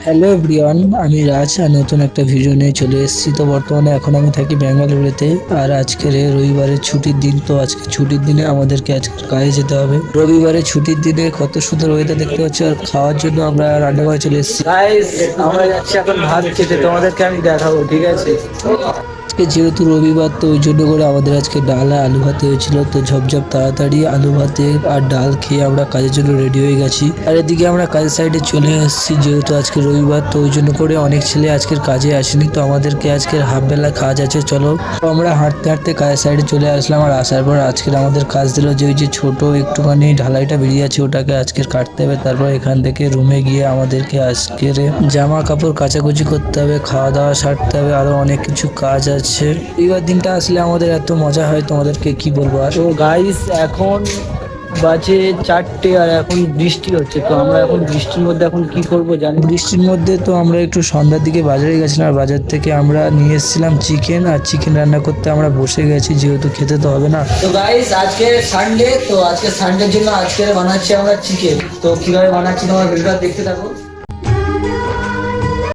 Hello everyone, আমি রাজ আর নতুন একটা ভিডিও নিয়ে চলে এসেছি। তো বর্তমানে এখন আমি থাকি বেঙ্গালুরুতে। আর আজকের রবিবারের ছুটির দিন, তো আজকে ছুটির দিনে আমাদেরকে আজকে কাজে যেতে হবে। রবিবারের ছুটির দিনে কত সুন্দর ওয়েদার দেখতে পাচ্ছি, আর খাওয়ার জন্য আমরা রান্না করে চলে এসেছি। গাইস, আমরা যাচ্ছি এখন ভাত খেতে, তোমাদেরকে আমি দেখাবো, ঠিক আছে? আজকে যেহেতু রবিবার, তো ওই জন্য করে আমাদের আজকে ডাল আর আলু ভাতে হয়েছিল। তো ঝপঝপ তাড়াতাড়ি আলু ভাতে আর ডাল খেয়ে আমরা কাজের জন্য রেডি হয়ে গেছি। আর এদিকে আমরা কাজের সাইডে চলে এসেছি, যেহেতু আজকে রবিবার, তো ওই জন্য করে অনেক ছেলে আজকের কাজে আসেনি। তো আমাদেরকে আজকের হাফ বেলা কাজ আছে, চলো। তো আমরা হাঁটতে হাঁটতে কাজের সাইডে চলে আসলাম। আর আসার পর আজকের আমাদের কাজ দিল যে ওই যে ছোট একটুখানি ঢালাইটা বেরিয়ে আছে, ওটাকে আজকের কাটতে হবে। তারপর এখান থেকে রুমে গিয়ে আমাদেরকে আজকের জামা কাপড় কাচাকুচি করতে হবে, খাওয়া দাওয়া সারতে হবে, আরো অনেক কিছু কাজ আছে। এইবার দিনটা আসলে আমাদের এত মজা হয়, তোমাদেরকে কি বলবো। আর তো গাইস, এখন বাজে 4টে আর এখন বৃষ্টি হচ্ছে। তো আমরা এখন বৃষ্টির মধ্যে এখন কি করব জানি। বৃষ্টির মধ্যে তো আমরা একটু সন্ধ্যার দিকে বাজারে গেছিলাম, আর বাজার থেকে আমরা নিয়ে এসেছিলাম চিকেন। আর চিকেন রান্না করতে আমরা বসে গেছি, যেহেতু খেতে তো হবে না। তো গাইস, আজকে সানডে, তো আজকে সানডের জন্য আজকে বানাচ্ছি আমরা চিকেন। তো কিভাবে বানাচ্ছি তোমার ভিডিওটা দেখতে থাকো।